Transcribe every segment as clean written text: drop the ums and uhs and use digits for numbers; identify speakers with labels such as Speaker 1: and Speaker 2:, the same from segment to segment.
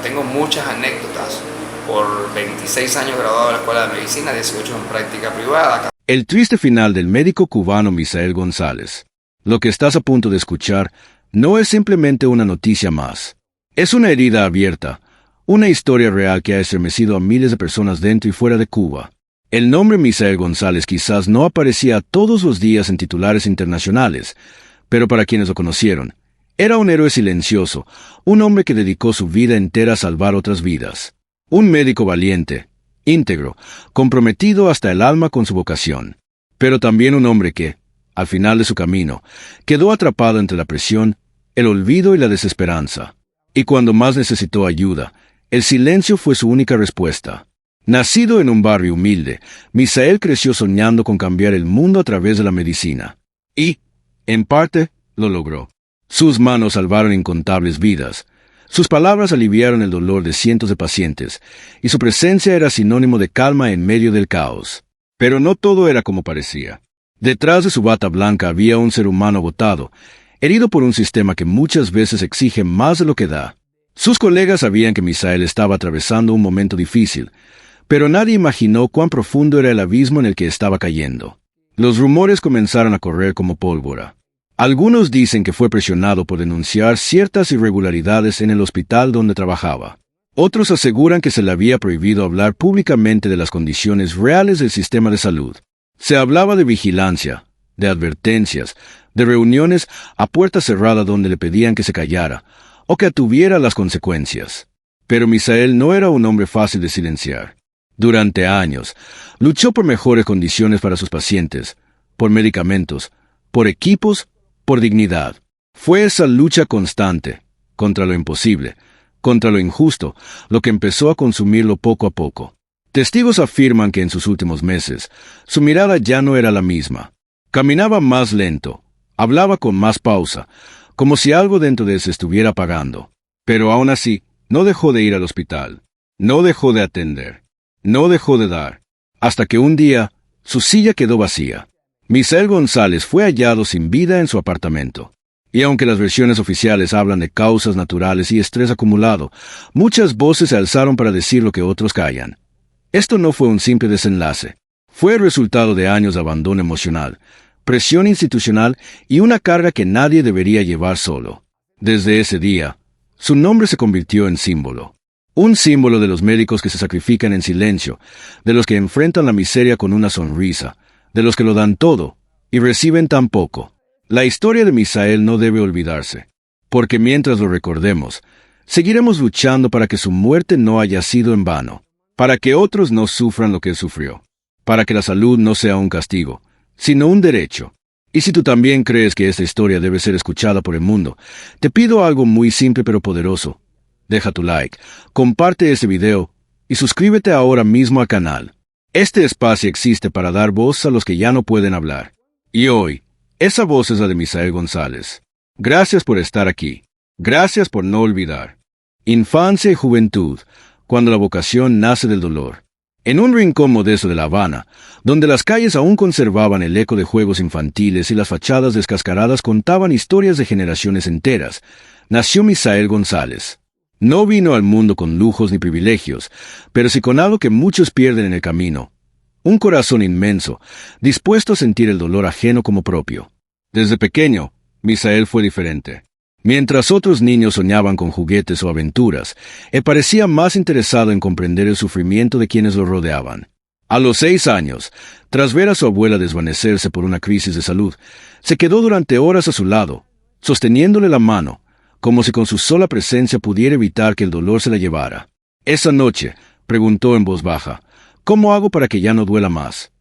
Speaker 1: tengo muchas anécdotas. Por 26 años graduado de la Escuela de Medicina, 18 en práctica privada.
Speaker 2: El triste final del médico cubano Misael González. Lo que estás a punto de escuchar no es simplemente una noticia más. Es una herida abierta, una historia real que ha estremecido a miles de personas dentro y fuera de Cuba. El nombre Misael González quizás no aparecía todos los días en titulares internacionales, pero para quienes lo conocieron, era un héroe silencioso, un hombre que dedicó su vida entera a salvar otras vidas. Un médico valiente, íntegro, comprometido hasta el alma con su vocación. Pero también un hombre que, al final de su camino, quedó atrapado entre la presión, el olvido y la desesperanza. Y cuando más necesitó ayuda, el silencio fue su única respuesta. Nacido en un barrio humilde, Misael creció soñando con cambiar el mundo a través de la medicina. Y, en parte, lo logró. Sus manos salvaron incontables vidas. Sus palabras aliviaron el dolor de cientos de pacientes, y su presencia era sinónimo de calma en medio del caos. Pero no todo era como parecía. Detrás de su bata blanca había un ser humano agotado, herido por un sistema que muchas veces exige más de lo que da. Sus colegas sabían que Misael estaba atravesando un momento difícil, pero nadie imaginó cuán profundo era el abismo en el que estaba cayendo. Los rumores comenzaron a correr como pólvora. Algunos dicen que fue presionado por denunciar ciertas irregularidades en el hospital donde trabajaba. Otros aseguran que se le había prohibido hablar públicamente de las condiciones reales del sistema de salud. Se hablaba de vigilancia, de advertencias, de reuniones a puerta cerrada donde le pedían que se callara, o que atuviera las consecuencias. Pero Misael no era un hombre fácil de silenciar. Durante años, luchó por mejores condiciones para sus pacientes, por medicamentos, por equipos, por dignidad. Fue esa lucha constante, contra lo imposible, contra lo injusto, lo que empezó a consumirlo poco a poco. Testigos afirman que en sus últimos meses, su mirada ya no era la misma. Caminaba más lento, hablaba con más pausa, como si algo dentro de él se estuviera apagando. Pero aún así, no dejó de ir al hospital, no dejó de atender, no dejó de dar, hasta que un día, su silla quedó vacía. Misael González fue hallado sin vida en su apartamento. Y aunque las versiones oficiales hablan de causas naturales y estrés acumulado, muchas voces se alzaron para decir lo que otros callan. Esto no fue un simple desenlace. Fue el resultado de años de abandono emocional, presión institucional y una carga que nadie debería llevar solo. Desde ese día, su nombre se convirtió en símbolo. Un símbolo de los médicos que se sacrifican en silencio, de los que enfrentan la miseria con una sonrisa, de los que lo dan todo y reciben tan poco. La historia de Misael no debe olvidarse, porque mientras lo recordemos, seguiremos luchando para que su muerte no haya sido en vano, para que otros no sufran lo que él sufrió, para que la salud no sea un castigo, sino un derecho. Y si tú también crees que esta historia debe ser escuchada por el mundo, te pido algo muy simple pero poderoso. Deja tu like, comparte este video y suscríbete ahora mismo al canal. Este espacio existe para dar voz a los que ya no pueden hablar. Y hoy, esa voz es la de Misael González. Gracias por estar aquí. Gracias por no olvidar. Infancia y juventud, cuando la vocación nace del dolor. En un rincón modesto de La Habana, donde las calles aún conservaban el eco de juegos infantiles y las fachadas descascaradas contaban historias de generaciones enteras, nació Misael González. No vino al mundo con lujos ni privilegios, pero sí con algo que muchos pierden en el camino. Un corazón inmenso, dispuesto a sentir el dolor ajeno como propio. Desde pequeño, Misael fue diferente. Mientras otros niños soñaban con juguetes o aventuras, él parecía más interesado en comprender el sufrimiento de quienes lo rodeaban. A los 6 años, tras ver a su abuela desvanecerse por una crisis de salud, se quedó durante horas a su lado, sosteniéndole la mano, como si con su sola presencia pudiera evitar que el dolor se la llevara. Esa noche, preguntó en voz baja, ¿cómo hago para que ya no duela más?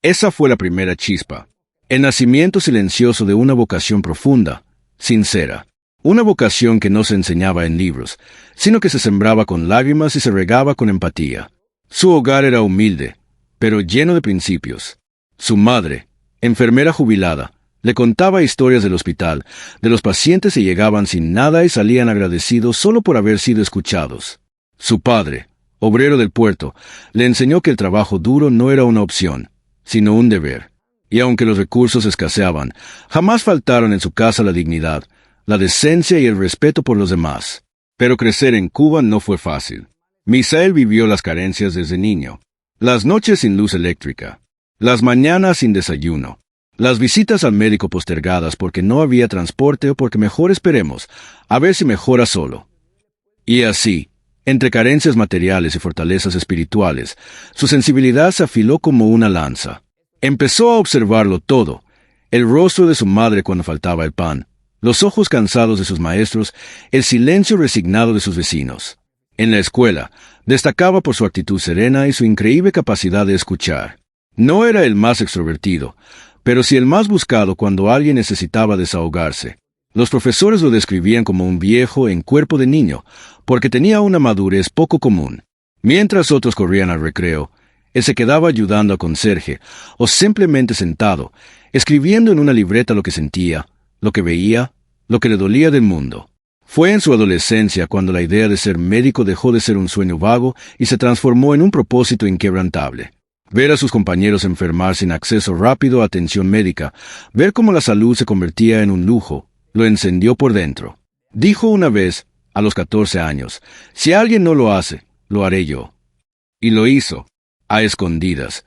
Speaker 2: Esa fue la primera chispa, el nacimiento silencioso de una vocación profunda, sincera. Una vocación que no se enseñaba en libros, sino que se sembraba con lágrimas y se regaba con empatía. Su hogar era humilde, pero lleno de principios. Su madre, enfermera jubilada, le contaba historias del hospital, de los pacientes que llegaban sin nada y salían agradecidos solo por haber sido escuchados. Su padre, obrero del puerto, le enseñó que el trabajo duro no era una opción, sino un deber. Y aunque los recursos escaseaban, jamás faltaron en su casa la dignidad, la decencia y el respeto por los demás. Pero crecer en Cuba no fue fácil. Misael vivió las carencias desde niño. Las noches sin luz eléctrica, las mañanas sin desayuno, las visitas al médico postergadas porque no había transporte o porque mejor esperemos, a ver si mejora solo. Y así, entre carencias materiales y fortalezas espirituales, su sensibilidad se afiló como una lanza. Empezó a observarlo todo, el rostro de su madre cuando faltaba el pan, los ojos cansados de sus maestros, el silencio resignado de sus vecinos. En la escuela, destacaba por su actitud serena y su increíble capacidad de escuchar. No era el más extrovertido, pero sí el más buscado cuando alguien necesitaba desahogarse. Los profesores lo describían como un viejo en cuerpo de niño, porque tenía una madurez poco común. Mientras otros corrían al recreo, él se quedaba ayudando a conserje, o simplemente sentado, escribiendo en una libreta lo que sentía, lo que veía, lo que le dolía del mundo. Fue en su adolescencia cuando la idea de ser médico dejó de ser un sueño vago y se transformó en un propósito inquebrantable. Ver a sus compañeros enfermar sin acceso rápido a atención médica, ver cómo la salud se convertía en un lujo, lo encendió por dentro. Dijo una vez, a los 14 años, si alguien no lo hace, lo haré yo. Y lo hizo, a escondidas.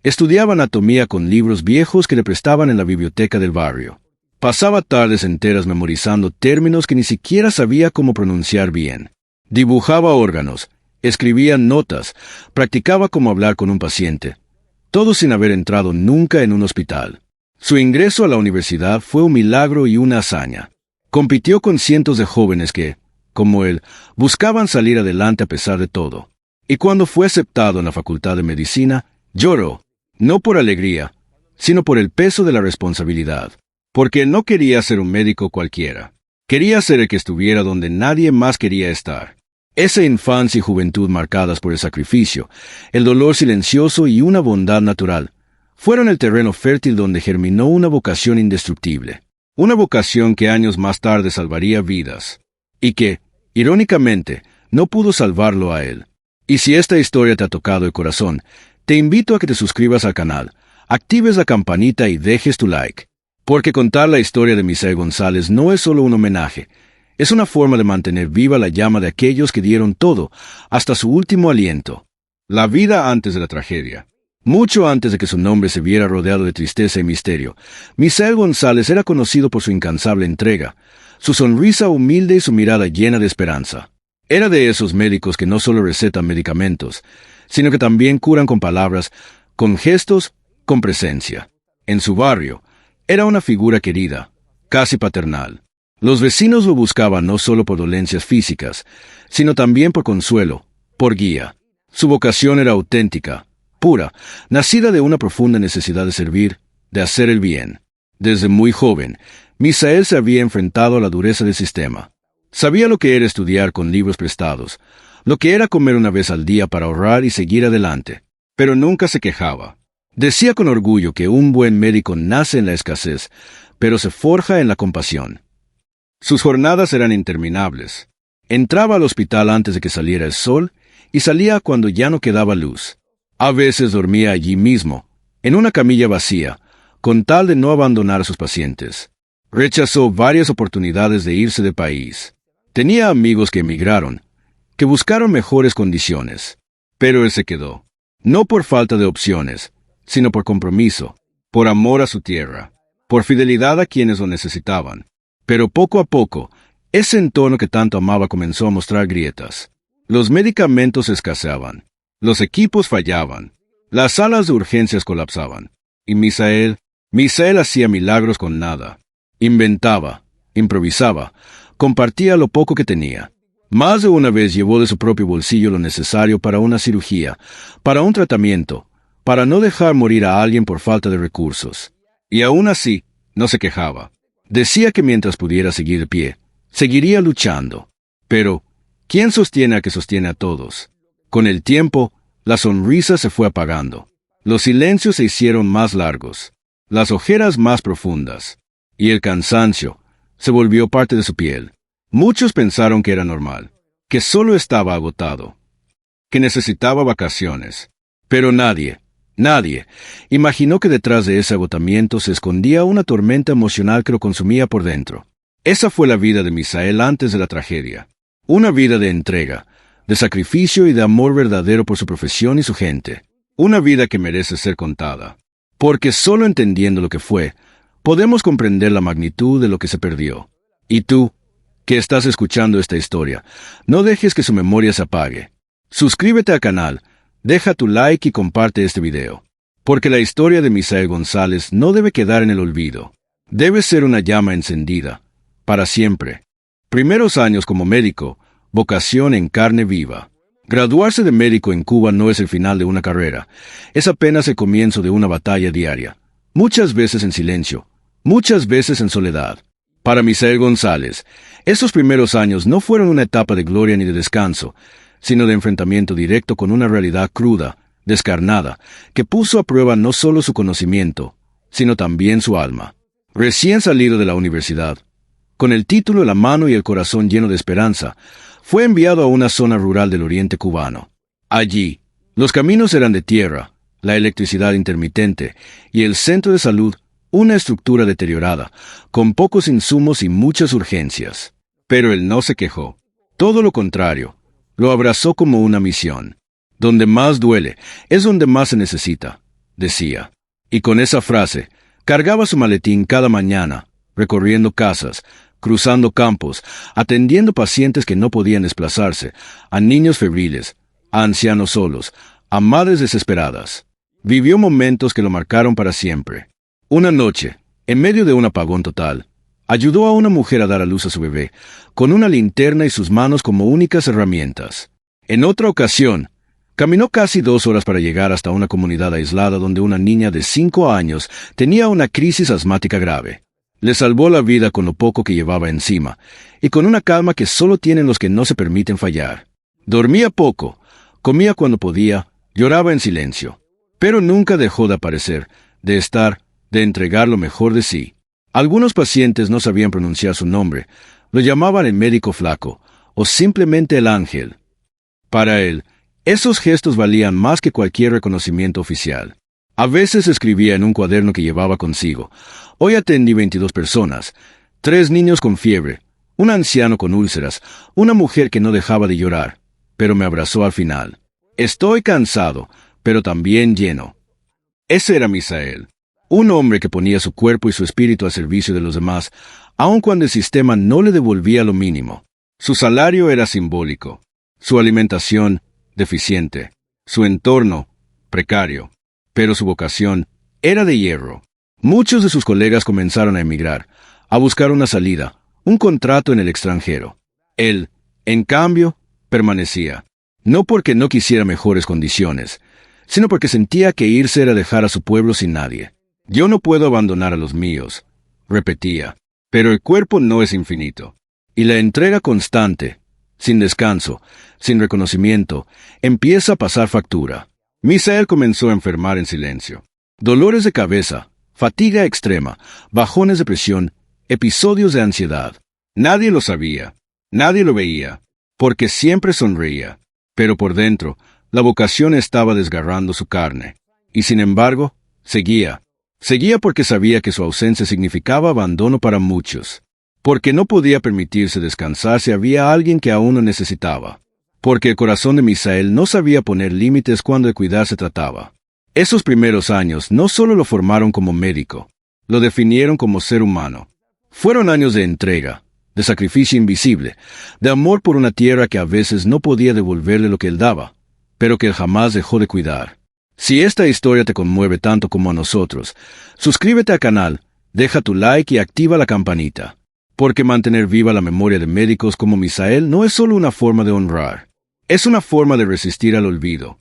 Speaker 2: Estudiaba anatomía con libros viejos que le prestaban en la biblioteca del barrio. Pasaba tardes enteras memorizando términos que ni siquiera sabía cómo pronunciar bien. Dibujaba órganos, escribía notas, practicaba cómo hablar con un paciente. Todo sin haber entrado nunca en un hospital. Su ingreso a la universidad fue un milagro y una hazaña. Compitió con cientos de jóvenes que, como él, buscaban salir adelante a pesar de todo. Y cuando fue aceptado en la Facultad de Medicina, lloró, no por alegría, sino por el peso de la responsabilidad. Porque él no quería ser un médico cualquiera. Quería ser el que estuviera donde nadie más quería estar. Esa infancia y juventud marcadas por el sacrificio, el dolor silencioso y una bondad natural, fueron el terreno fértil donde germinó una vocación indestructible. Una vocación que años más tarde salvaría vidas. Y que, irónicamente, no pudo salvarlo a él. Y si esta historia te ha tocado el corazón, te invito a que te suscribas al canal, actives la campanita y dejes tu like. Porque contar la historia de Misael González no es solo un homenaje, es una forma de mantener viva la llama de aquellos que dieron todo, hasta su último aliento. La vida antes de la tragedia. Mucho antes de que su nombre se viera rodeado de tristeza y misterio, Misael González era conocido por su incansable entrega, su sonrisa humilde y su mirada llena de esperanza. Era de esos médicos que no solo recetan medicamentos, sino que también curan con palabras, con gestos, con presencia. En su barrio, era una figura querida, casi paternal. Los vecinos lo buscaban no solo por dolencias físicas, sino también por consuelo, por guía. Su vocación era auténtica, pura, nacida de una profunda necesidad de servir, de hacer el bien. Desde muy joven, Misael se había enfrentado a la dureza del sistema. Sabía lo que era estudiar con libros prestados, lo que era comer una vez al día para ahorrar y seguir adelante, pero nunca se quejaba. Decía con orgullo que un buen médico nace en la escasez, pero se forja en la compasión. Sus jornadas eran interminables. Entraba al hospital antes de que saliera el sol y salía cuando ya no quedaba luz. A veces dormía allí mismo, en una camilla vacía, con tal de no abandonar a sus pacientes. Rechazó varias oportunidades de irse del país. Tenía amigos que emigraron, que buscaron mejores condiciones, pero él se quedó. No por falta de opciones, sino por compromiso, por amor a su tierra, por fidelidad a quienes lo necesitaban. Pero poco a poco, ese entorno que tanto amaba comenzó a mostrar grietas. Los medicamentos escaseaban, los equipos fallaban, las salas de urgencias colapsaban. Y Misael hacía milagros con nada. Inventaba, improvisaba, compartía lo poco que tenía. Más de una vez llevó de su propio bolsillo lo necesario para una cirugía, para un tratamiento, para no dejar morir a alguien por falta de recursos. Y aún así, no se quejaba. Decía que mientras pudiera seguir de pie, seguiría luchando. Pero, ¿quién sostiene a que sostiene a todos? Con el tiempo, la sonrisa se fue apagando. Los silencios se hicieron más largos, las ojeras más profundas, y el cansancio se volvió parte de su piel. Muchos pensaron que era normal, que solo estaba agotado, que necesitaba vacaciones. Pero nadie imaginó que detrás de ese agotamiento se escondía una tormenta emocional que lo consumía por dentro. Esa fue la vida de Misael antes de la tragedia. Una vida de entrega, de sacrificio y de amor verdadero por su profesión y su gente. Una vida que merece ser contada. Porque solo entendiendo lo que fue, podemos comprender la magnitud de lo que se perdió. Y tú, que estás escuchando esta historia, no dejes que su memoria se apague. Suscríbete al canal, deja tu like y comparte este video. Porque la historia de Misael González no debe quedar en el olvido. Debe ser una llama encendida, para siempre. Primeros años como médico, vocación en carne viva. Graduarse de médico en Cuba no es el final de una carrera, es apenas el comienzo de una batalla diaria. Muchas veces en silencio, muchas veces en soledad. Para Misael González, esos primeros años no fueron una etapa de gloria ni de descanso, sino de enfrentamiento directo con una realidad cruda, descarnada, que puso a prueba no solo su conocimiento, sino también su alma. Recién salido de la universidad, con el título en la mano y el corazón lleno de esperanza, fue enviado a una zona rural del oriente cubano. Allí, los caminos eran de tierra, la electricidad intermitente y el centro de salud, una estructura deteriorada, con pocos insumos y muchas urgencias. Pero él no se quejó. Todo lo contrario, lo abrazó como una misión. Donde más duele, es donde más se necesita, decía. Y con esa frase, cargaba su maletín cada mañana, recorriendo casas, cruzando campos, atendiendo pacientes que no podían desplazarse, a niños febriles, a ancianos solos, a madres desesperadas. Vivió momentos que lo marcaron para siempre. Una noche, en medio de un apagón total, ayudó a una mujer a dar a luz a su bebé, con una linterna y sus manos como únicas herramientas. En otra ocasión, caminó casi 2 horas para llegar hasta una comunidad aislada donde una niña de 5 años tenía una crisis asmática grave. Le salvó la vida con lo poco que llevaba encima, y con una calma que solo tienen los que no se permiten fallar. Dormía poco, comía cuando podía, lloraba en silencio. Pero nunca dejó de aparecer, de estar, de entregar lo mejor de sí. Algunos pacientes no sabían pronunciar su nombre, lo llamaban el médico flaco, o simplemente el ángel. Para él, esos gestos valían más que cualquier reconocimiento oficial. A veces escribía en un cuaderno que llevaba consigo: hoy atendí 22 personas, 3 niños con fiebre, un anciano con úlceras, una mujer que no dejaba de llorar, pero me abrazó al final. Estoy cansado, pero también lleno. Ese era Misael, un hombre que ponía su cuerpo y su espíritu al servicio de los demás, aun cuando el sistema no le devolvía lo mínimo. Su salario era simbólico, su alimentación deficiente, su entorno precario. Pero su vocación era de hierro. Muchos de sus colegas comenzaron a emigrar, a buscar una salida, un contrato en el extranjero. Él, en cambio, permanecía. No porque no quisiera mejores condiciones, sino porque sentía que irse era dejar a su pueblo sin nadie. Yo no puedo abandonar a los míos, repetía. Pero el cuerpo no es infinito. Y la entrega constante, sin descanso, sin reconocimiento, empieza a pasar factura. Misael comenzó a enfermar en silencio. Dolores de cabeza, fatiga extrema, bajones de presión, episodios de ansiedad. Nadie lo sabía, nadie lo veía, porque siempre sonreía. Pero por dentro, la vocación estaba desgarrando su carne. Y sin embargo, seguía. Seguía porque sabía que su ausencia significaba abandono para muchos. Porque no podía permitirse descansar si había alguien que aún lo necesitaba. Porque el corazón de Misael no sabía poner límites cuando de cuidar se trataba. Esos primeros años no solo lo formaron como médico, lo definieron como ser humano. Fueron años de entrega, de sacrificio invisible, de amor por una tierra que a veces no podía devolverle lo que él daba, pero que él jamás dejó de cuidar. Si esta historia te conmueve tanto como a nosotros, suscríbete al canal, deja tu like y activa la campanita. Porque mantener viva la memoria de médicos como Misael no es solo una forma de honrar. Es una forma de resistir al olvido.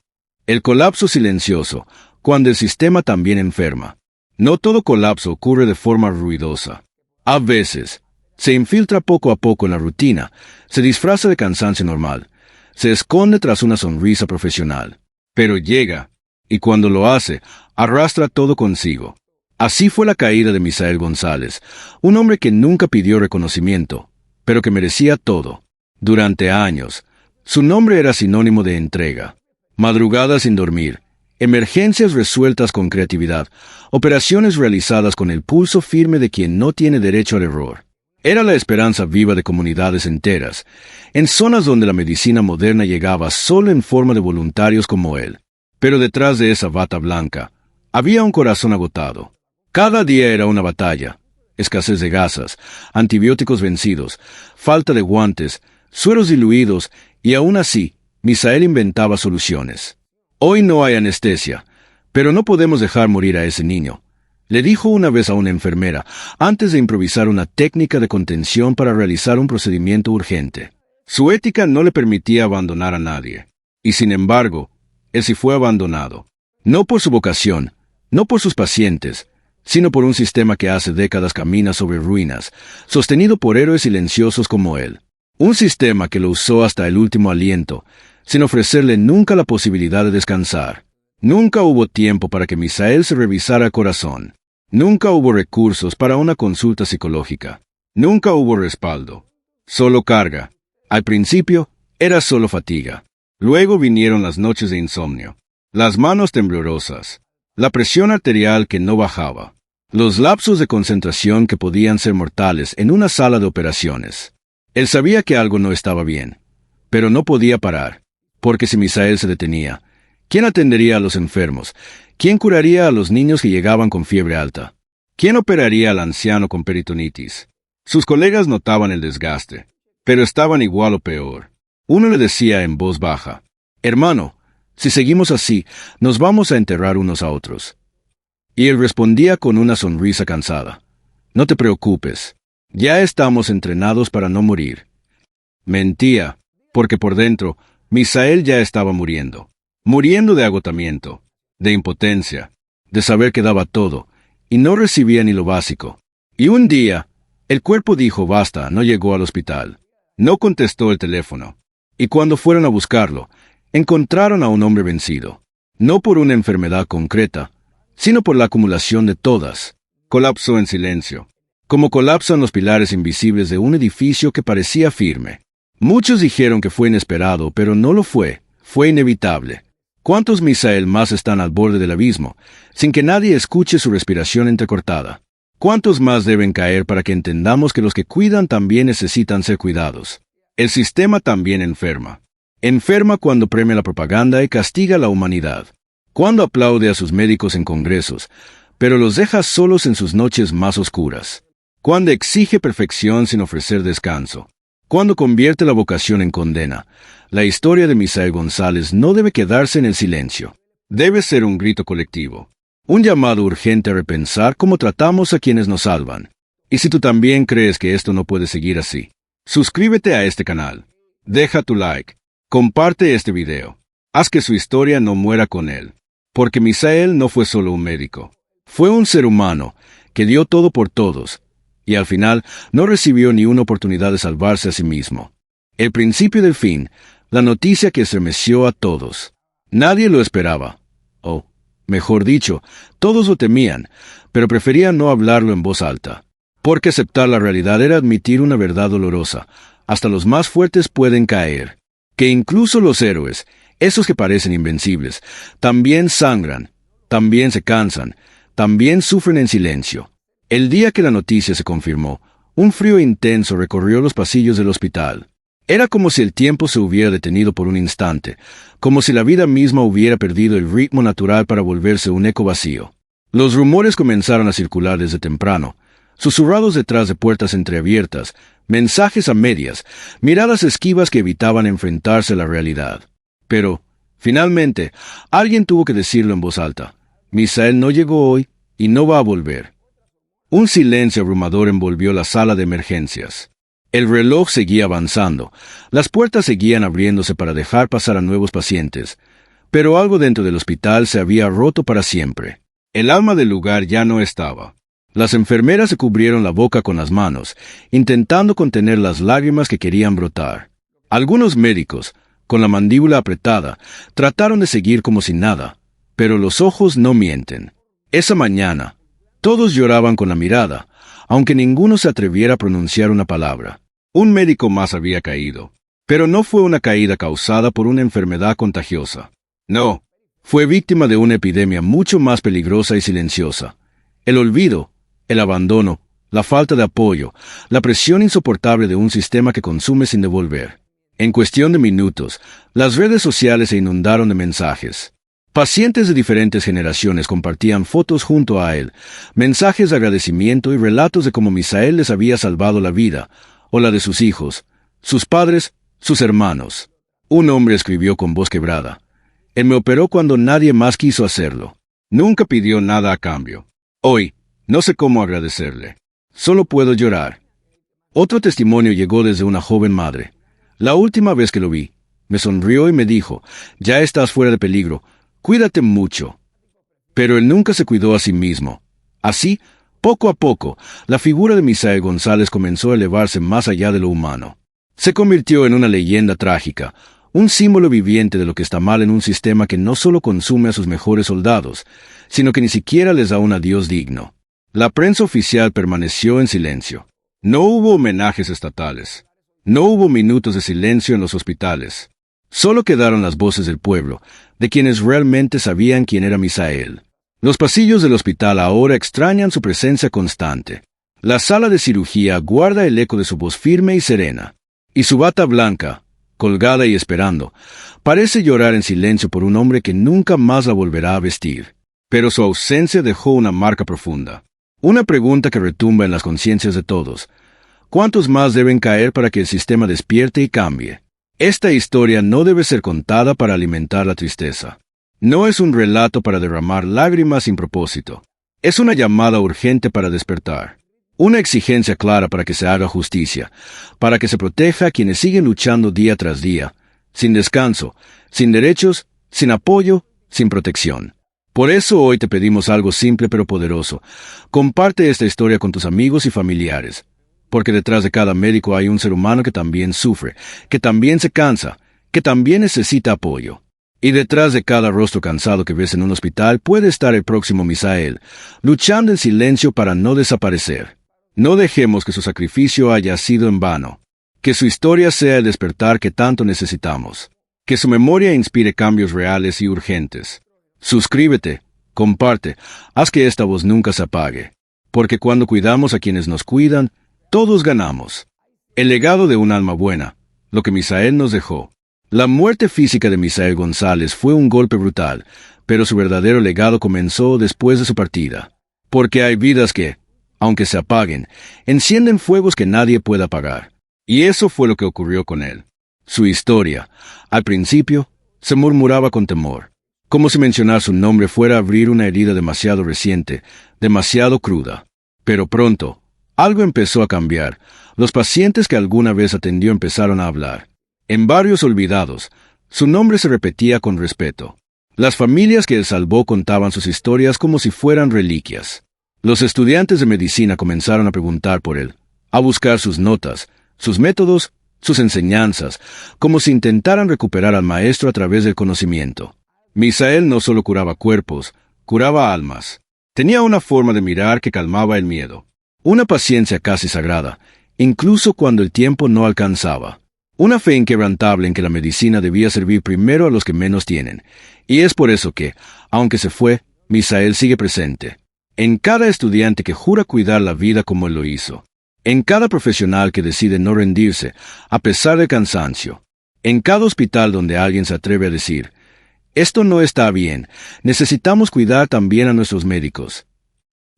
Speaker 2: El colapso silencioso, cuando el sistema también enferma. No todo colapso ocurre de forma ruidosa. A veces, se infiltra poco a poco en la rutina, se disfraza de cansancio normal, se esconde tras una sonrisa profesional. Pero llega, y cuando lo hace, arrastra todo consigo. Así fue la caída de Misael González, un hombre que nunca pidió reconocimiento, pero que merecía todo. Durante años, su nombre era sinónimo de entrega. Madrugadas sin dormir, emergencias resueltas con creatividad, operaciones realizadas con el pulso firme de quien no tiene derecho al error. Era la esperanza viva de comunidades enteras, en zonas donde la medicina moderna llegaba solo en forma de voluntarios como él. Pero detrás de esa bata blanca, había un corazón agotado. Cada día era una batalla. Escasez de gasas, antibióticos vencidos, falta de guantes, sueros diluidos, y aún así, Misael inventaba soluciones. Hoy no hay anestesia, pero no podemos dejar morir a ese niño, le dijo una vez a una enfermera, antes de improvisar una técnica de contención para realizar un procedimiento urgente. Su ética no le permitía abandonar a nadie. Y sin embargo, él sí fue abandonado. No por su vocación, no por sus pacientes, sino por un sistema que hace décadas camina sobre ruinas, sostenido por héroes silenciosos como él. Un sistema que lo usó hasta el último aliento, sin ofrecerle nunca la posibilidad de descansar. Nunca hubo tiempo para que Misael se revisara el corazón. Nunca hubo recursos para una consulta psicológica. Nunca hubo respaldo. Solo carga. Al principio, era solo fatiga. Luego vinieron las noches de insomnio. Las manos temblorosas. La presión arterial que no bajaba. Los lapsos de concentración que podían ser mortales en una sala de operaciones. Él sabía que algo no estaba bien, pero no podía parar, porque si Misael se detenía, ¿quién atendería a los enfermos? ¿Quién curaría a los niños que llegaban con fiebre alta? ¿Quién operaría al anciano con peritonitis? Sus colegas notaban el desgaste, pero estaban igual o peor. Uno le decía en voz baja, «Hermano, si seguimos así, nos vamos a enterrar unos a otros». Y él respondía con una sonrisa cansada, «No te preocupes, ya estamos entrenados para no morir». Mentía, porque por dentro, Misael ya estaba muriendo. Muriendo de agotamiento, de impotencia, de saber que daba todo, y no recibía ni lo básico. Y un día, el cuerpo dijo basta, no llegó al hospital. No contestó el teléfono. Y cuando fueron a buscarlo, encontraron a un hombre vencido. No por una enfermedad concreta, sino por la acumulación de todas. Colapsó en silencio, como colapsan los pilares invisibles de un edificio que parecía firme. Muchos dijeron que fue inesperado, pero no lo fue. Fue inevitable. ¿Cuántos Misael más están al borde del abismo, sin que nadie escuche su respiración entrecortada? ¿Cuántos más deben caer para que entendamos que los que cuidan también necesitan ser cuidados? El sistema también enferma. Enferma cuando premia la propaganda y castiga a la humanidad. Cuando aplaude a sus médicos en congresos, pero los deja solos en sus noches más oscuras. Cuando exige perfección sin ofrecer descanso. Cuando convierte la vocación en condena. La historia de Misael González no debe quedarse en el silencio. Debe ser un grito colectivo. Un llamado urgente a repensar cómo tratamos a quienes nos salvan. Y si tú también crees que esto no puede seguir así, suscríbete a este canal. Deja tu like. Comparte este video. Haz que su historia no muera con él. Porque Misael no fue solo un médico. Fue un ser humano que dio todo por todos. Y al final no recibió ni una oportunidad de salvarse a sí mismo. El principio del fin. La noticia que estremeció a todos. Nadie lo esperaba. O, mejor dicho, todos lo temían, pero preferían no hablarlo en voz alta. Porque aceptar la realidad era admitir una verdad dolorosa. Hasta los más fuertes pueden caer. Que incluso los héroes, esos que parecen invencibles, también sangran, también se cansan, también sufren en silencio. El día que la noticia se confirmó, un frío intenso recorrió los pasillos del hospital. Era como si el tiempo se hubiera detenido por un instante, como si la vida misma hubiera perdido el ritmo natural para volverse un eco vacío. Los rumores comenzaron a circular desde temprano, susurrados detrás de puertas entreabiertas, mensajes a medias, miradas esquivas que evitaban enfrentarse a la realidad. Pero, finalmente, alguien tuvo que decirlo en voz alta. Misael no llegó hoy y no va a volver. Un silencio abrumador envolvió la sala de emergencias. El reloj seguía avanzando, las puertas seguían abriéndose para dejar pasar a nuevos pacientes, pero algo dentro del hospital se había roto para siempre. El alma del lugar ya no estaba. Las enfermeras se cubrieron la boca con las manos, intentando contener las lágrimas que querían brotar. Algunos médicos, con la mandíbula apretada, trataron de seguir como si nada, pero los ojos no mienten. Esa mañana, todos lloraban con la mirada, aunque ninguno se atreviera a pronunciar una palabra. Un médico más había caído, pero no fue una caída causada por una enfermedad contagiosa. No, fue víctima de una epidemia mucho más peligrosa y silenciosa. El olvido, el abandono, la falta de apoyo, la presión insoportable de un sistema que consume sin devolver. En cuestión de minutos, las redes sociales se inundaron de mensajes. Pacientes de diferentes generaciones compartían fotos junto a él, mensajes de agradecimiento y relatos de cómo Misael les había salvado la vida, o la de sus hijos, sus padres, sus hermanos. Un hombre escribió con voz quebrada: «Él me operó cuando nadie más quiso hacerlo. Nunca pidió nada a cambio. Hoy, no sé cómo agradecerle. Solo puedo llorar». Otro testimonio llegó desde una joven madre. «La última vez que lo vi, me sonrió y me dijo: ya estás fuera de peligro, cuídate mucho». Pero él nunca se cuidó a sí mismo. Así, poco a poco, la figura de Misael González comenzó a elevarse más allá de lo humano. Se convirtió en una leyenda trágica, un símbolo viviente de lo que está mal en un sistema que no solo consume a sus mejores soldados, sino que ni siquiera les da un adiós digno. La prensa oficial permaneció en silencio. No hubo homenajes estatales. No hubo minutos de silencio en los hospitales. Solo quedaron las voces del pueblo, de quienes realmente sabían quién era Misael. Los pasillos del hospital ahora extrañan su presencia constante. La sala de cirugía guarda el eco de su voz firme y serena. Y su bata blanca, colgada y esperando, parece llorar en silencio por un hombre que nunca más la volverá a vestir. Pero su ausencia dejó una marca profunda. Una pregunta que retumba en las conciencias de todos: ¿cuántos más deben caer para que el sistema despierte y cambie? Esta historia no debe ser contada para alimentar la tristeza. No es un relato para derramar lágrimas sin propósito. Es una llamada urgente para despertar. Una exigencia clara para que se haga justicia, para que se proteja a quienes siguen luchando día tras día, sin descanso, sin derechos, sin apoyo, sin protección. Por eso hoy te pedimos algo simple pero poderoso. Comparte esta historia con tus amigos y familiares, porque detrás de cada médico hay un ser humano que también sufre, que también se cansa, que también necesita apoyo. Y detrás de cada rostro cansado que ves en un hospital puede estar el próximo Misael, luchando en silencio para no desaparecer. No dejemos que su sacrificio haya sido en vano. Que su historia sea el despertar que tanto necesitamos. Que su memoria inspire cambios reales y urgentes. Suscríbete, comparte, haz que esta voz nunca se apague. Porque cuando cuidamos a quienes nos cuidan, todos ganamos. El legado de un alma buena, lo que Misael nos dejó. La muerte física de Misael González fue un golpe brutal, pero su verdadero legado comenzó después de su partida. Porque hay vidas que, aunque se apaguen, encienden fuegos que nadie puede apagar. Y eso fue lo que ocurrió con él. Su historia, al principio, se murmuraba con temor, como si mencionar su nombre fuera a abrir una herida demasiado reciente, demasiado cruda. Pero pronto, algo empezó a cambiar. Los pacientes que alguna vez atendió empezaron a hablar. En barrios olvidados, su nombre se repetía con respeto. Las familias que él salvó contaban sus historias como si fueran reliquias. Los estudiantes de medicina comenzaron a preguntar por él, a buscar sus notas, sus métodos, sus enseñanzas, como si intentaran recuperar al maestro a través del conocimiento. Misael no solo curaba cuerpos, curaba almas. Tenía una forma de mirar que calmaba el miedo. Una paciencia casi sagrada, incluso cuando el tiempo no alcanzaba. Una fe inquebrantable en que la medicina debía servir primero a los que menos tienen. Y es por eso que, aunque se fue, Misael sigue presente. En cada estudiante que jura cuidar la vida como él lo hizo. En cada profesional que decide no rendirse, a pesar del cansancio. En cada hospital donde alguien se atreve a decir: esto no está bien, necesitamos cuidar también a nuestros médicos.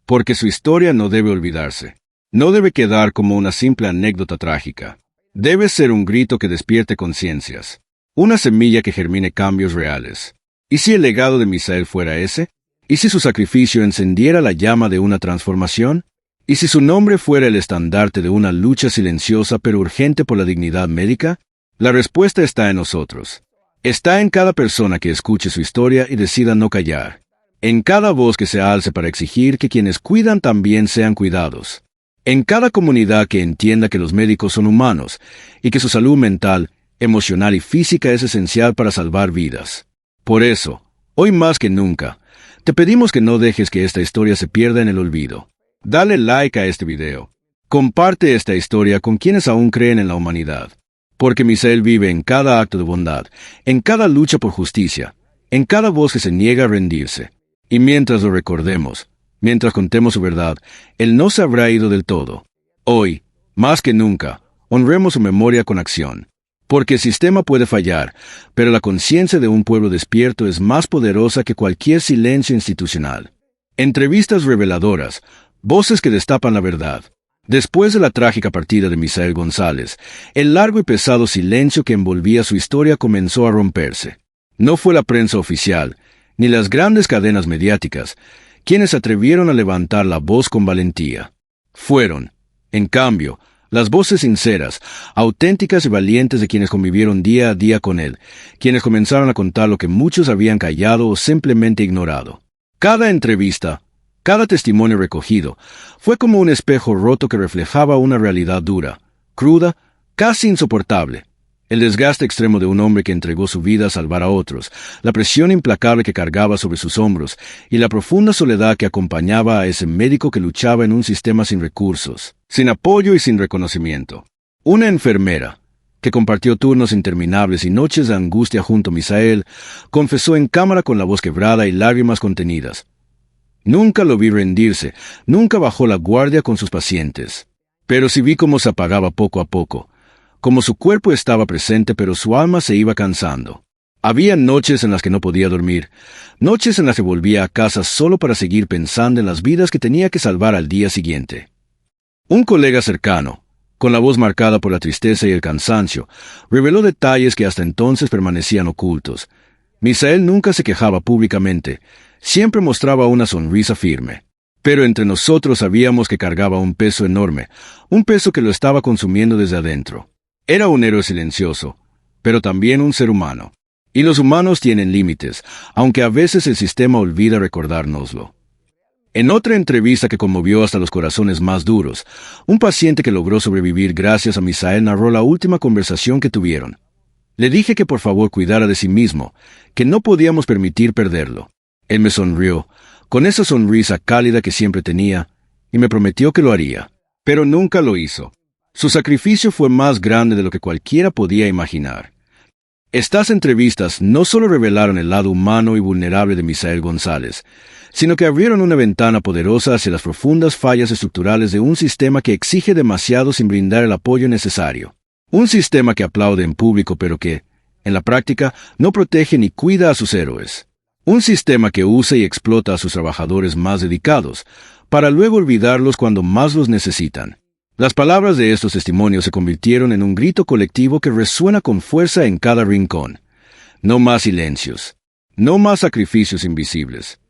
Speaker 2: Porque su historia no debe olvidarse. No debe quedar como una simple anécdota trágica. Debe ser un grito que despierte conciencias. Una semilla que germine cambios reales. ¿Y si el legado de Misael fuera ese? ¿Y si su sacrificio encendiera la llama de una transformación? ¿Y si su nombre fuera el estandarte de una lucha silenciosa pero urgente por la dignidad médica? La respuesta está en nosotros. Está en cada persona que escuche su historia y decida no callar. En cada voz que se alce para exigir que quienes cuidan también sean cuidados. En cada comunidad que entienda que los médicos son humanos y que su salud mental, emocional y física es esencial para salvar vidas. Por eso, hoy más que nunca, te pedimos que no dejes que esta historia se pierda en el olvido. Dale like a este video. Comparte esta historia con quienes aún creen en la humanidad. Porque Misael vive en cada acto de bondad, en cada lucha por justicia, en cada voz que se niega a rendirse. Y mientras lo recordemos, Mientras contemos su verdad, él no se habrá ido del todo. Hoy, más que nunca, honremos su memoria con acción. Porque el sistema puede fallar, pero la conciencia de un pueblo despierto es más poderosa que cualquier silencio institucional. Entrevistas reveladoras, voces que destapan la verdad. Después de la trágica partida de Misael González, el largo y pesado silencio que envolvía su historia comenzó a romperse. No fue la prensa oficial, ni las grandes cadenas mediáticas, quienes se atrevieron a levantar la voz con valentía. Fueron, en cambio, las voces sinceras, auténticas y valientes de quienes convivieron día a día con él, quienes comenzaron a contar lo que muchos habían callado o simplemente ignorado. Cada entrevista, cada testimonio recogido, fue como un espejo roto que reflejaba una realidad dura, cruda, casi insoportable. El desgaste extremo de un hombre que entregó su vida a salvar a otros, la presión implacable que cargaba sobre sus hombros y la profunda soledad que acompañaba a ese médico que luchaba en un sistema sin recursos, sin apoyo y sin reconocimiento. Una enfermera, que compartió turnos interminables y noches de angustia junto a Misael, confesó en cámara con la voz quebrada y lágrimas contenidas. Nunca lo vi rendirse, nunca bajó la guardia con sus pacientes. Pero sí vi cómo se apagaba poco a poco, como su cuerpo estaba presente pero su alma se iba cansando. Había noches en las que no podía dormir, noches en las que volvía a casa solo para seguir pensando en las vidas que tenía que salvar al día siguiente. Un colega cercano, con la voz marcada por la tristeza y el cansancio, reveló detalles que hasta entonces permanecían ocultos. Misael nunca se quejaba públicamente, siempre mostraba una sonrisa firme. Pero entre nosotros sabíamos que cargaba un peso enorme, un peso que lo estaba consumiendo desde adentro. Era un héroe silencioso, pero también un ser humano. Y los humanos tienen límites, aunque a veces el sistema olvida recordárnoslo. En otra entrevista que conmovió hasta los corazones más duros, un paciente que logró sobrevivir gracias a Misael narró la última conversación que tuvieron. Le dije que por favor cuidara de sí mismo, que no podíamos permitir perderlo. Él me sonrió, con esa sonrisa cálida que siempre tenía, y me prometió que lo haría. Pero nunca lo hizo. Su sacrificio fue más grande de lo que cualquiera podía imaginar. Estas entrevistas no solo revelaron el lado humano y vulnerable de Misael González, sino que abrieron una ventana poderosa hacia las profundas fallas estructurales de un sistema que exige demasiado sin brindar el apoyo necesario. Un sistema que aplaude en público pero que, en la práctica, no protege ni cuida a sus héroes. Un sistema que usa y explota a sus trabajadores más dedicados, para luego olvidarlos cuando más los necesitan. Las palabras de estos testimonios se convirtieron en un grito colectivo que resuena con fuerza en cada rincón. No más silencios. No más sacrificios invisibles.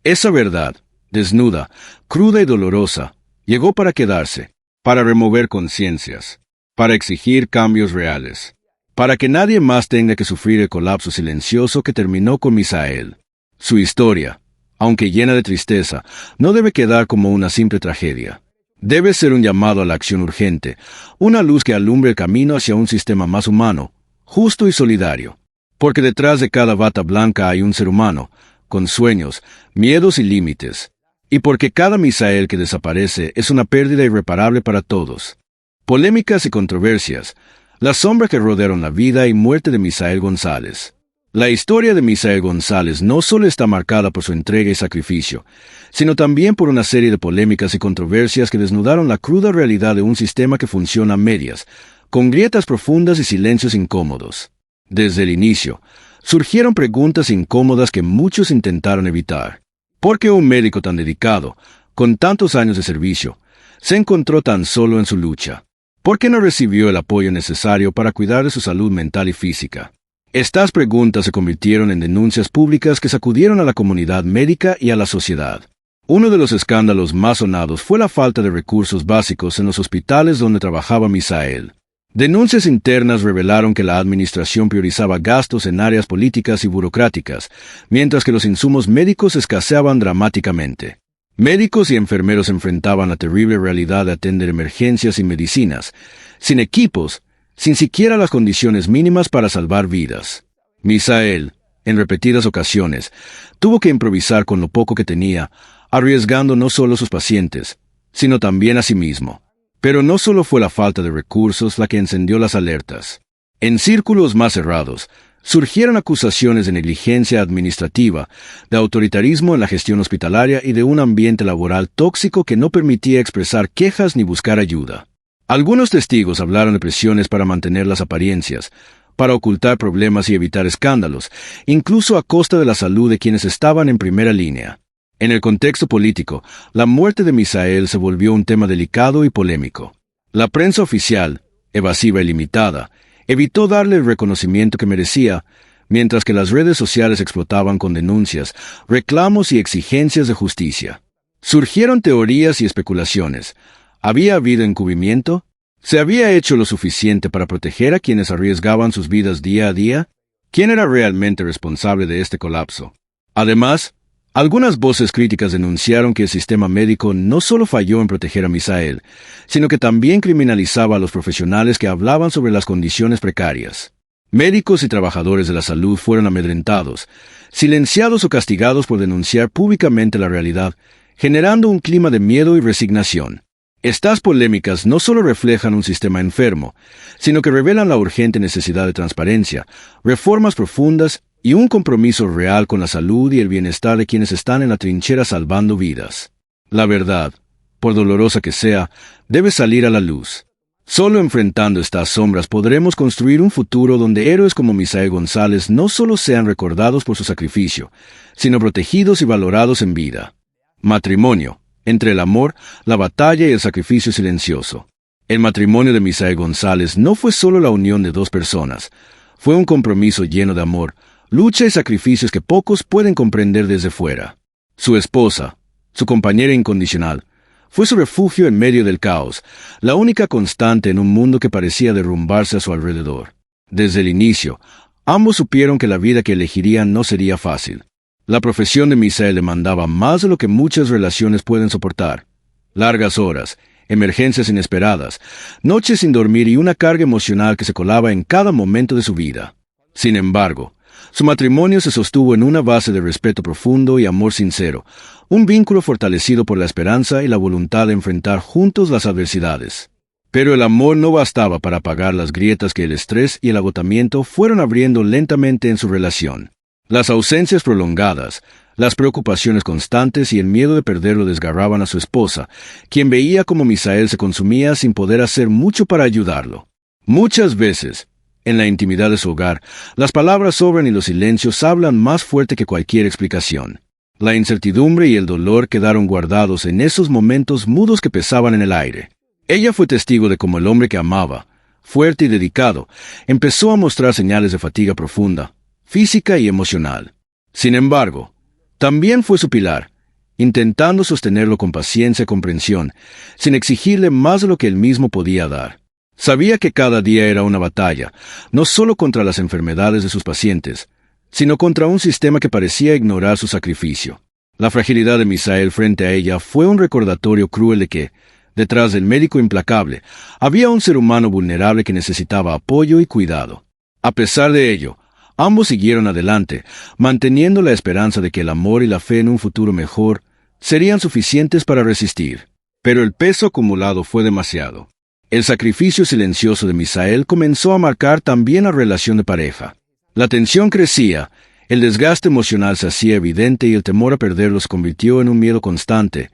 Speaker 2: Esa verdad, desnuda, cruda y dolorosa, llegó para quedarse, para remover conciencias, para exigir cambios reales, para que nadie más tenga que sufrir el colapso silencioso que terminó con Misael. Su historia, aunque llena de tristeza, no debe quedar como una simple tragedia. Debe ser un llamado a la acción urgente, una luz que alumbre el camino hacia un sistema más humano, justo y solidario. Porque detrás de cada bata blanca hay un ser humano, con sueños, miedos y límites. Y porque cada Misael que desaparece es una pérdida irreparable para todos. Polémicas y controversias, las sombras que rodearon la vida y muerte de Misael González. La historia de Misael González no solo está marcada por su entrega y sacrificio, sino también por una serie de polémicas y controversias que desnudaron la cruda realidad de un sistema que funciona a medias, con grietas profundas y silencios incómodos. Desde el inicio, surgieron preguntas incómodas que muchos intentaron evitar. ¿Por qué un médico tan dedicado, con tantos años de servicio, se encontró tan solo en su lucha? ¿Por qué no recibió el apoyo necesario para cuidar de su salud mental y física? Estas preguntas se convirtieron en denuncias públicas que sacudieron a la comunidad médica y a la sociedad. Uno de los escándalos más sonados fue la falta de recursos básicos en los hospitales donde trabajaba Misael. Denuncias internas revelaron que la administración priorizaba gastos en áreas políticas y burocráticas, mientras que los insumos médicos escaseaban dramáticamente. Médicos y enfermeros enfrentaban la terrible realidad de atender emergencias y medicinas, sin equipos, sin siquiera las condiciones mínimas para salvar vidas. Misael, en repetidas ocasiones, tuvo que improvisar con lo poco que tenía, arriesgando no solo a sus pacientes, sino también a sí mismo. Pero no solo fue la falta de recursos la que encendió las alertas. En círculos más cerrados, Surgieron acusaciones de negligencia administrativa, de autoritarismo en la gestión hospitalaria y de un ambiente laboral tóxico que no permitía expresar quejas ni buscar ayuda. Algunos testigos hablaron de presiones para mantener las apariencias, para ocultar problemas y evitar escándalos, incluso a costa de la salud de quienes estaban en primera línea. En el contexto político, la muerte de Misael se volvió un tema delicado y polémico. La prensa oficial, evasiva y limitada, evitó darle el reconocimiento que merecía, mientras que las redes sociales explotaban con denuncias, reclamos y exigencias de justicia. Surgieron teorías y especulaciones. ¿Había habido encubrimiento? ¿Se había hecho lo suficiente para proteger a quienes arriesgaban sus vidas día a día? ¿Quién era realmente responsable de este colapso? Además, algunas voces críticas denunciaron que el sistema médico no solo falló en proteger a Misael, sino que también criminalizaba a los profesionales que hablaban sobre las condiciones precarias. Médicos y trabajadores de la salud fueron amedrentados, silenciados o castigados por denunciar públicamente la realidad, generando un clima de miedo y resignación. Estas polémicas no solo reflejan un sistema enfermo, sino que revelan la urgente necesidad de transparencia, reformas profundas y un compromiso real con la salud y el bienestar de quienes están en la trinchera salvando vidas. La verdad, por dolorosa que sea, debe salir a la luz. Solo enfrentando estas sombras podremos construir un futuro donde héroes como Misael González no solo sean recordados por su sacrificio, sino protegidos y valorados en vida. Matrimonio. Entre el amor, la batalla y el sacrificio silencioso. El matrimonio de Misael González no fue solo la unión de dos personas, fue un compromiso lleno de amor, lucha y sacrificios que pocos pueden comprender desde fuera. Su esposa, su compañera incondicional, fue su refugio en medio del caos, la única constante en un mundo que parecía derrumbarse a su alrededor. Desde el inicio, ambos supieron que la vida que elegirían no sería fácil. La profesión de Misael demandaba más de lo que muchas relaciones pueden soportar. Largas horas, emergencias inesperadas, noches sin dormir y una carga emocional que se colaba en cada momento de su vida. Sin embargo, su matrimonio se sostuvo en una base de respeto profundo y amor sincero, un vínculo fortalecido por la esperanza y la voluntad de enfrentar juntos las adversidades. Pero el amor no bastaba para apagar las grietas que el estrés y el agotamiento fueron abriendo lentamente en su relación. Las ausencias prolongadas, las preocupaciones constantes y el miedo de perderlo desgarraban a su esposa, quien veía cómo Misael se consumía sin poder hacer mucho para ayudarlo. Muchas veces, en la intimidad de su hogar, las palabras sobran y los silencios hablan más fuerte que cualquier explicación. La incertidumbre y el dolor quedaron guardados en esos momentos mudos que pesaban en el aire. Ella fue testigo de cómo el hombre que amaba, fuerte y dedicado, empezó a mostrar señales de fatiga profunda, física y emocional. Sin embargo, también fue su pilar, intentando sostenerlo con paciencia y comprensión, sin exigirle más de lo que él mismo podía dar. Sabía que cada día era una batalla, no solo contra las enfermedades de sus pacientes, sino contra un sistema que parecía ignorar su sacrificio. La fragilidad de Misael frente a ella fue un recordatorio cruel de que, detrás del médico implacable, había un ser humano vulnerable que necesitaba apoyo y cuidado. A pesar de ello, ambos siguieron adelante, manteniendo la esperanza de que el amor y la fe en un futuro mejor serían suficientes para resistir. Pero el peso acumulado fue demasiado. El sacrificio silencioso de Misael comenzó a marcar también la relación de pareja. La tensión crecía, el desgaste emocional se hacía evidente y el temor a perderlo se convirtió en un miedo constante,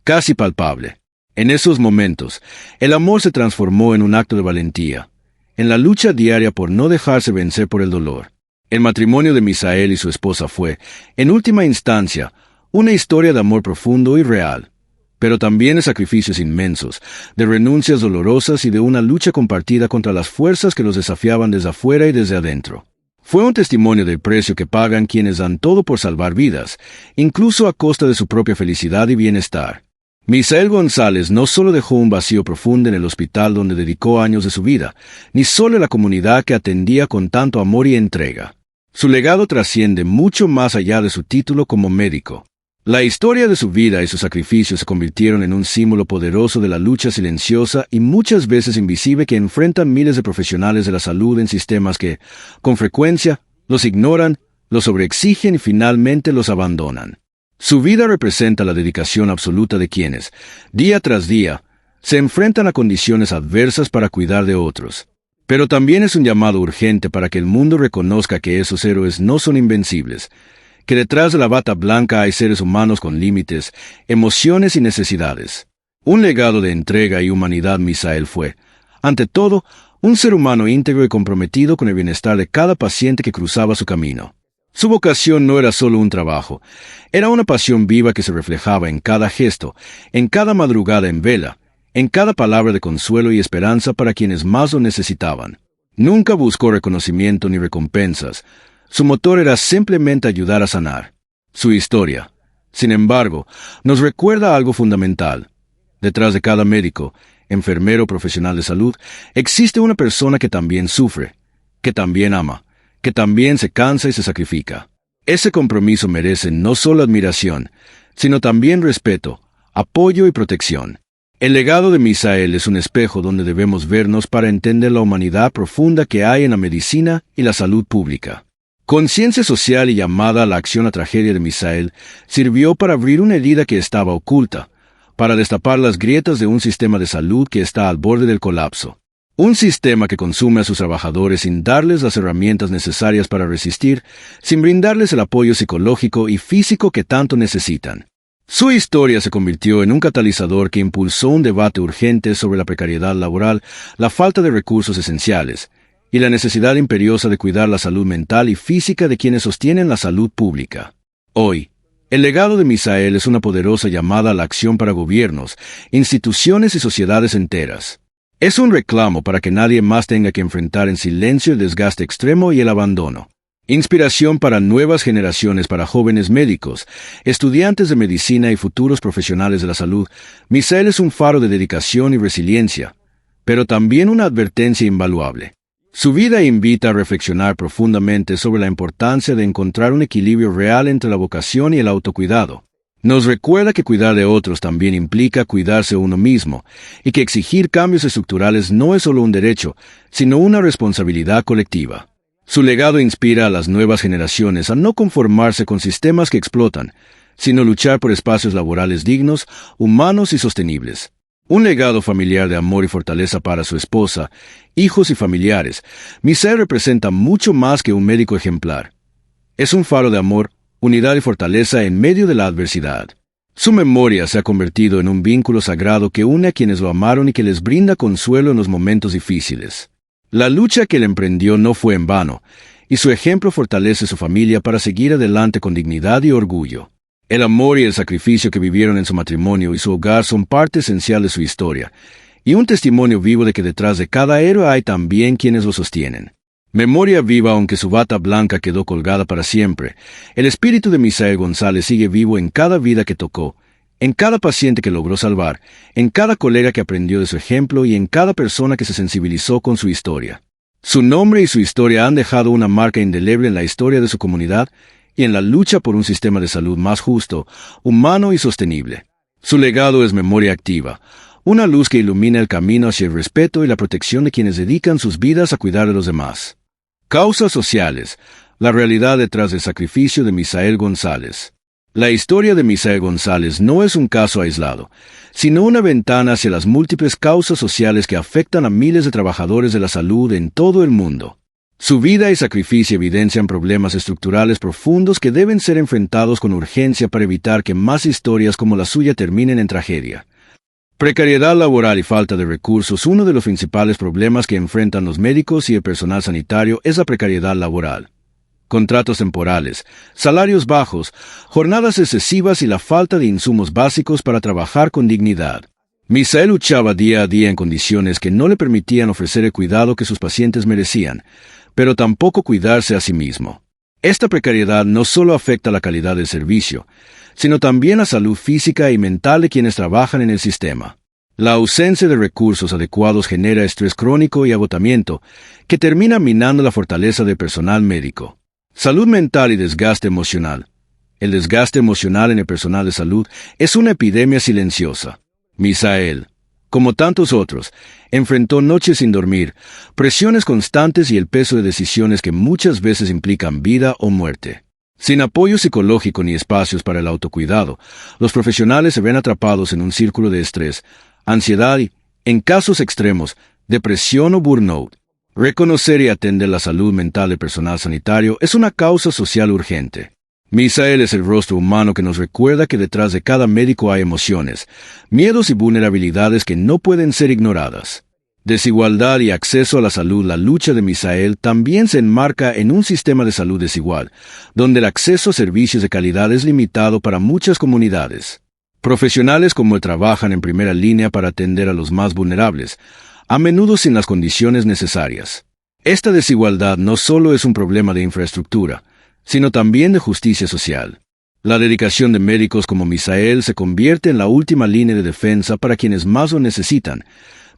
Speaker 2: casi palpable. En esos momentos, el amor se transformó en un acto de valentía, en la lucha diaria por no dejarse vencer por el dolor. El matrimonio de Misael y su esposa fue, en última instancia, una historia de amor profundo y real, pero también de sacrificios inmensos, de renuncias dolorosas y de una lucha compartida contra las fuerzas que los desafiaban desde afuera y desde adentro. Fue un testimonio del precio que pagan quienes dan todo por salvar vidas, incluso a costa de su propia felicidad y bienestar. Misael González no solo dejó un vacío profundo en el hospital donde dedicó años de su vida, ni solo la comunidad que atendía con tanto amor y entrega. Su legado trasciende mucho más allá de su título como médico. La historia de su vida y su sacrificio se convirtieron en un símbolo poderoso de la lucha silenciosa y muchas veces invisible que enfrentan miles de profesionales de la salud en sistemas que, con frecuencia, los ignoran, los sobreexigen y finalmente los abandonan. Su vida representa la dedicación absoluta de quienes, día tras día, se enfrentan a condiciones adversas para cuidar de otros. Pero también es un llamado urgente para que el mundo reconozca que esos héroes no son invencibles, que detrás de la bata blanca hay seres humanos con límites, emociones y necesidades. Un legado de entrega y humanidad Misael fue, ante todo, un ser humano íntegro y comprometido con el bienestar de cada paciente que cruzaba su camino. Su vocación no era solo un trabajo, era una pasión viva que se reflejaba en cada gesto, en cada madrugada en vela, en cada palabra de consuelo y esperanza para quienes más lo necesitaban. Nunca buscó reconocimiento ni recompensas. Su motor era simplemente ayudar a sanar. Su historia, sin embargo, nos recuerda algo fundamental. Detrás de cada médico, enfermero o profesional de salud, existe una persona que también sufre, que también ama, que también se cansa y se sacrifica. Ese compromiso merece no solo admiración, sino también respeto, apoyo y protección. El legado de Misael es un espejo donde debemos vernos para entender la humanidad profunda que hay en la medicina y la salud pública. Conciencia social y llamada a la acción a tragedia de Misael sirvió para abrir una herida que estaba oculta, para destapar las grietas de un sistema de salud que está al borde del colapso. Un sistema que consume a sus trabajadores sin darles las herramientas necesarias para resistir, sin brindarles el apoyo psicológico y físico que tanto necesitan. Su historia se convirtió en un catalizador que impulsó un debate urgente sobre la precariedad laboral, la falta de recursos esenciales, y la necesidad imperiosa de cuidar la salud mental y física de quienes sostienen la salud pública. Hoy, el legado de Misael es una poderosa llamada a la acción para gobiernos, instituciones y sociedades enteras. Es un reclamo para que nadie más tenga que enfrentar en silencio el desgaste extremo y el abandono. Inspiración para nuevas generaciones, para jóvenes médicos, estudiantes de medicina y futuros profesionales de la salud. Misael es un faro de dedicación y resiliencia, pero también una advertencia invaluable. Su vida invita a reflexionar profundamente sobre la importancia de encontrar un equilibrio real entre la vocación y el autocuidado. Nos recuerda que cuidar de otros también implica cuidarse uno mismo, y que exigir cambios estructurales no es solo un derecho, sino una responsabilidad colectiva. Su legado inspira a las nuevas generaciones a no conformarse con sistemas que explotan, sino luchar por espacios laborales dignos, humanos y sostenibles. Un legado familiar de amor y fortaleza para su esposa, hijos y familiares. Misael representa mucho más que un médico ejemplar. Es un faro de amor, unidad y fortaleza en medio de la adversidad. Su memoria se ha convertido en un vínculo sagrado que une a quienes lo amaron y que les brinda consuelo en los momentos difíciles. La lucha que él emprendió no fue en vano, y su ejemplo fortalece su familia para seguir adelante con dignidad y orgullo. El amor y el sacrificio que vivieron en su matrimonio y su hogar son parte esencial de su historia, y un testimonio vivo de que detrás de cada héroe hay también quienes lo sostienen. Memoria viva aunque su bata blanca quedó colgada para siempre. El espíritu de Misael González sigue vivo en cada vida que tocó, en cada paciente que logró salvar, en cada colega que aprendió de su ejemplo y en cada persona que se sensibilizó con su historia. Su nombre y su historia han dejado una marca indeleble en la historia de su comunidad y en la lucha por un sistema de salud más justo, humano y sostenible. Su legado es memoria activa, una luz que ilumina el camino hacia el respeto y la protección de quienes dedican sus vidas a cuidar de los demás. Causas sociales, la realidad detrás del sacrificio de Misael González. La historia de Misael González no es un caso aislado, sino una ventana hacia las múltiples causas sociales que afectan a miles de trabajadores de la salud en todo el mundo. Su vida y sacrificio evidencian problemas estructurales profundos que deben ser enfrentados con urgencia para evitar que más historias como la suya terminen en tragedia. Precariedad laboral y falta de recursos. Uno de los principales problemas que enfrentan los médicos y el personal sanitario es la precariedad laboral. Contratos temporales, salarios bajos, jornadas excesivas y la falta de insumos básicos para trabajar con dignidad. Misael luchaba día a día en condiciones que no le permitían ofrecer el cuidado que sus pacientes merecían, pero tampoco cuidarse a sí mismo. Esta precariedad no solo afecta la calidad del servicio, sino también la salud física y mental de quienes trabajan en el sistema. La ausencia de recursos adecuados genera estrés crónico y agotamiento, que termina minando la fortaleza del personal médico. Salud mental y desgaste emocional. El desgaste emocional en el personal de salud es una epidemia silenciosa. Misael, como tantos otros, enfrentó noches sin dormir, presiones constantes y el peso de decisiones que muchas veces implican vida o muerte. Sin apoyo psicológico ni espacios para el autocuidado, los profesionales se ven atrapados en un círculo de estrés, ansiedad y, en casos extremos, depresión o burnout. Reconocer y atender la salud mental del personal sanitario es una causa social urgente. Misael es el rostro humano que nos recuerda que detrás de cada médico hay emociones, miedos y vulnerabilidades que no pueden ser ignoradas. Desigualdad y acceso a la salud. La lucha de Misael también se enmarca en un sistema de salud desigual, donde el acceso a servicios de calidad es limitado para muchas comunidades. Profesionales como él trabajan en primera línea para atender a los más vulnerables, a menudo sin las condiciones necesarias. Esta desigualdad no solo es un problema de infraestructura, sino también de justicia social. La dedicación de médicos como Misael se convierte en la última línea de defensa para quienes más lo necesitan,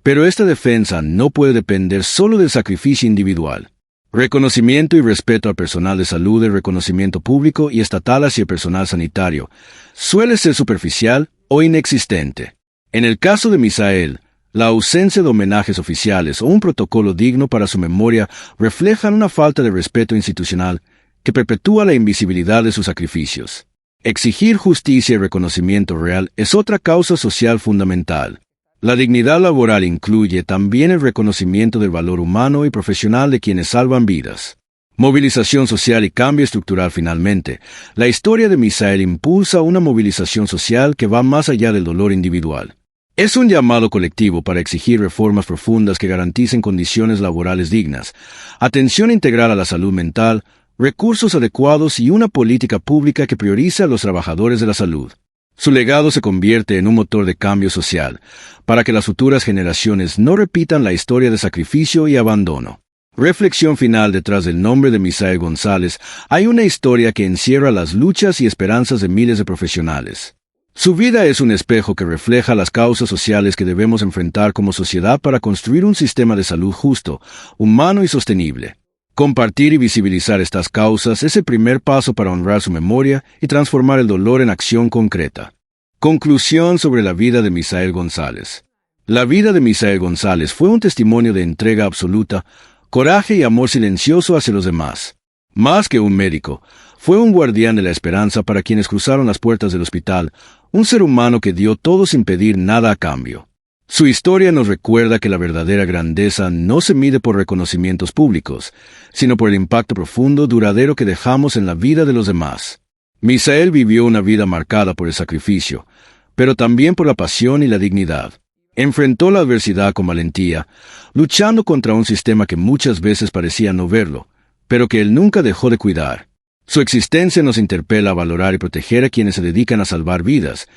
Speaker 2: pero esta defensa no puede depender solo del sacrificio individual. Reconocimiento y respeto al personal de salud. El reconocimiento público y estatal hacia el personal sanitario suele ser superficial o inexistente. En el caso de Misael, la ausencia de homenajes oficiales o un protocolo digno para su memoria reflejan una falta de respeto institucional que perpetúa la invisibilidad de sus sacrificios. Exigir justicia y reconocimiento real es otra causa social fundamental. La dignidad laboral incluye también el reconocimiento del valor humano y profesional de quienes salvan vidas. Movilización social y cambio estructural. Finalmente, la historia de Misael impulsa una movilización social que va más allá del dolor individual. Es un llamado colectivo para exigir reformas profundas que garanticen condiciones laborales dignas, atención integral a la salud mental, recursos adecuados y una política pública que priorice a los trabajadores de la salud. Su legado se convierte en un motor de cambio social, para que las futuras generaciones no repitan la historia de sacrificio y abandono. Reflexión final. Detrás del nombre de Misael González hay una historia que encierra las luchas y esperanzas de miles de profesionales. Su vida es un espejo que refleja las causas sociales que debemos enfrentar como sociedad para construir un sistema de salud justo, humano y sostenible. Compartir y visibilizar estas causas es el primer paso para honrar su memoria y transformar el dolor en acción concreta. Conclusión sobre la vida de Misael González. La vida de Misael González fue un testimonio de entrega absoluta, coraje y amor silencioso hacia los demás. Más que un médico, fue un guardián de la esperanza para quienes cruzaron las puertas del hospital, un ser humano que dio todo sin pedir nada a cambio. Su historia nos recuerda que la verdadera grandeza no se mide por reconocimientos públicos, sino por el impacto profundo, duradero que dejamos en la vida de los demás. Misael vivió una vida marcada por el sacrificio, pero también por la pasión y la dignidad. Enfrentó la adversidad con valentía, luchando contra un sistema que muchas veces parecía no verlo, pero que él nunca dejó de cuidar. Su existencia nos interpela a valorar y proteger a quienes se dedican a salvar vidas,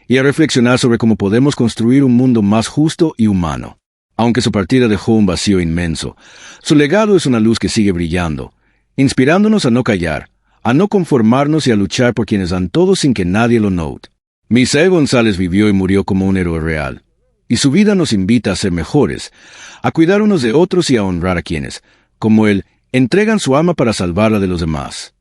Speaker 2: y a reflexionar sobre cómo podemos construir un mundo más justo y humano. Aunque su partida dejó un vacío inmenso, su legado es una luz que sigue brillando, inspirándonos a no callar, a no conformarnos y a luchar por quienes dan todo sin que nadie lo note. Misael González vivió y murió como un héroe real, y su vida nos invita a ser mejores, a cuidar unos de otros y a honrar a quienes, como él, entregan su alma para salvar la de los demás.